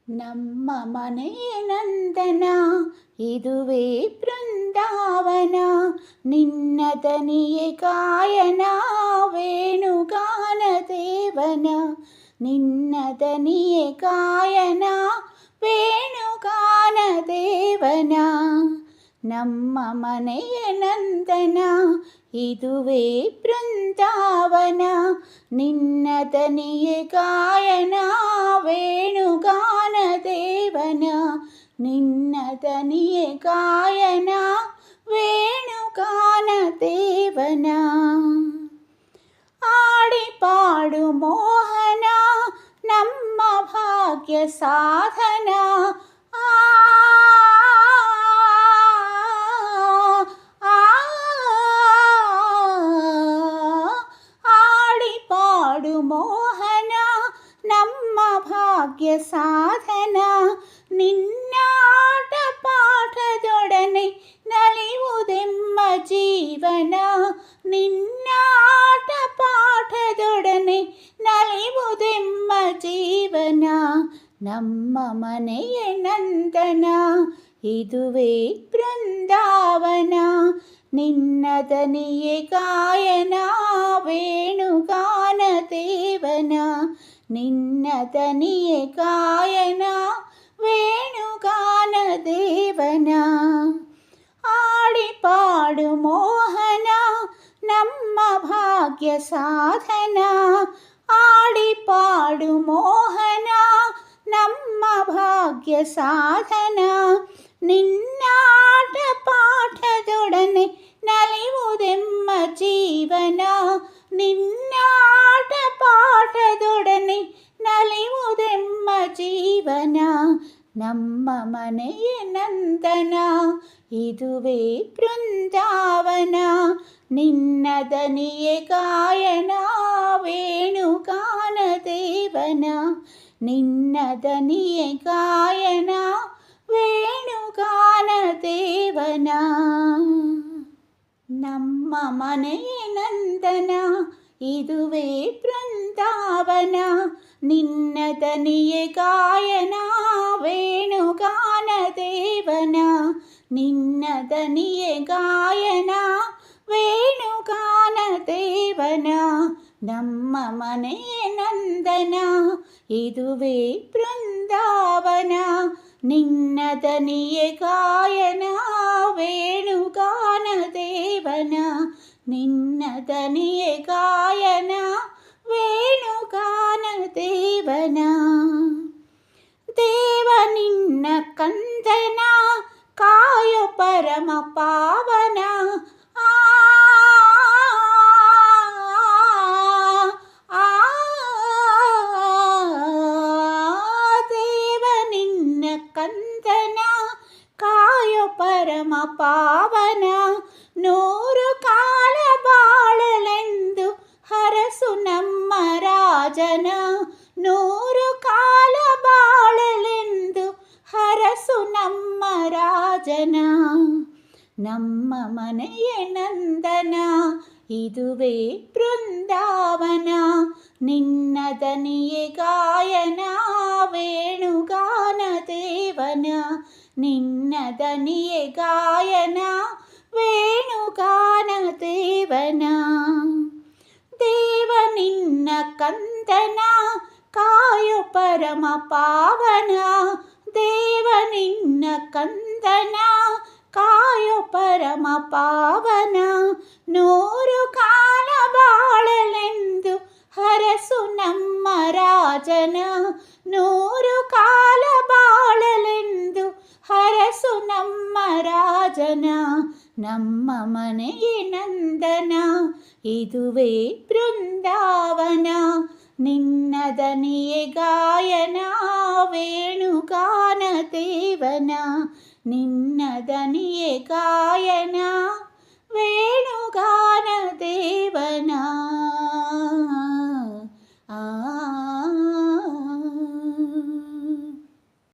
ನಮ್ಮ ಮನೆಯ ನಂದನ ಇದುವೇ ಬೃಂದಾವನ, ನಿನ್ನ ದನಿಯೇ ಗಾಯನ ವೇಣುಗಾನ ದೇವನ, ನಿನ್ನ ದನಿಯೇ ಗಾಯನ ವೇಣುಗಾನ ದೇವನ. ನಮ್ಮ ಮನೆಯ ನಂದನ ಇದುವೇ ಬೃಂದಾವನ, ನಿನ್ನ ದನಿಯೇ ಗಾಯನ ವೇಣುಗಾನ ದೇವನ, ನಿನ್ನ ದನಿಯೇ ಗಾಯನ ವೇಣುಗಾನ ದೇವನ. ಆಡಿ ಪಾಡು ಮೋಹನ ನಮ್ಮ ಭಾಗ್ಯ ಸಾಧನ, ಆಡಿ ಪಾಡು ಮೋಹನ ನಮ್ಮ ಭಾಗ್ಯ ಸಾಧನ, ನಿನ್ನ ಆಟ ಪಾಠದೊಡನೆ ನಲಿಯುವುದೆಮ್ಮ ಜೀವನ, ನಿನ್ನ ಆಟ ಪಾಠದೊಡನೆ ನಲಿಯುವುದೆಮ್ಮ ಜೀವನ. ನಮ್ಮ ಮನೆಯ ನಂದನ ಇದುವೇ ಬೃಂದಾವನ, ನಿನ್ನ ದನಿಯೇ ಗಾಯನ ವೇಣುಗಾನ ದೇವನ, ನಿನ್ನ ದನಿಯೇ ಗಾಯನ ವೇಣುಗಾನ ದೇವನ. ಆಡಿ ಪಾಡು ಮೋಹನ ನಮ್ಮ ಭಾಗ್ಯ ಸಾಧನ, ಆಡಿ ಪಾಡು ಮೋಹನ ನಮ್ಮ ಭಾಗ್ಯ ಸಾಧನ, ನಿನ್ನ ಆಟ ಪಾಠದೊಡನೆ ನಲಿಯುವುದೆಮ್ಮ ಜೀವನ, ನಿನ್ನ ಆಟ ಪಾಠದೊಡನೆ ನಲಿಯುವುದೆಮ್ಮ ಜೀವನ. ನಮ್ಮ ಮನೆಯ ನಂದನ ಇದುವೇ ಬೃಂದಾವನ, ನಿನ್ನ ದನಿಯೇ ಗಾಯನ ವೇಣುಗಾನ ದೇವನ, ನಿನ್ನ ದನಿಯೇ ಗಾಯನ ವೇಣುಗಾನ ದೇವನ. ನಮ್ಮ ಮನೆಯ ನಂದನ ಇದುವೇ ಬೃಂದಾವನ, ನಿನ್ನ ದನಿಯೇ ಗಾಯನ ವೇಣುಗಾನ ದೇವನ, ನಿನ್ನ ದನಿಯೇ ಗಾಯನ ವೇಣುಗಾನ ದೇವನ. ನಮ್ಮ ಮನೆಯ ನಂದನ ಇದುವೇ ಬೃಂದಾವನ, ನಿನ್ನ ದನಿಯೇ ಗಾಯನ ವೇಣುಗಾನ ದೇವನ, ನಿನ್ನ ದನಿಯೇ ಗಾಯನ ವೇಣುಗಾನ ದೇವನ. ದೇವ ನಿನ್ನ ಕಂದನ ಕಾಯೋ ಪರಮ ಪಾವನ, ದೇವ ನಿನ್ನ ಕಂದನ ಕಾಯೋ ಪರಮ ಪಾವನ, ನೂರು ಕಾಲ ಬಾಳಲೆಂದು ಹರಸು ನಮ್ಮ ರಾಜನ, ನೂರು ಕಾಲ ಬಾಳಲೆಂದು ಹರಸು ನಮ್ಮ ರಾಜನ. ನಮ್ಮ ಮನೆಯ ನಂದನ ಇದುವೇ ಬೃಂದಾವನ, ನಿನ್ನ ದನಿಯೇ ಗಾಯನ ವೇಣುಗಾನ ದೇವನ, ನಿನ್ನ ದನಿಯೇ ಗಾಯನ ವೇಣುಗಾನ ದೇವನ. ದೇವ ನಿನ್ನ ಕಂದನ ಕಾಯೋ ಪರಮ ಪಾವನ, ದೇವ ನಿನ್ನ ಕಂದನ ಕಾಯೋ ಪರಮ ಪಾವನ, ನೂರು ಕಾಲ ಬಾಳಲೆಂದು ಹರಸು ನಮ್ಮ ರಾಜನ, ನೂರು ಕಾಲ ಬಾಳಲೆಂದು ಹರಸು ನಮ್ಮ ರಾಜನ. ನಮ್ಮ ಮನೆಯ ನಂದನ ಇದುವೇ ಬೃಂದಾವನ, ನಿನ್ನ ದನಿಯೇ ಗಾಯನ ವೇಣುಗಾನ ದೇವನ, ನಿನ್ನ ದನಿಯೇ ಗಾಯನ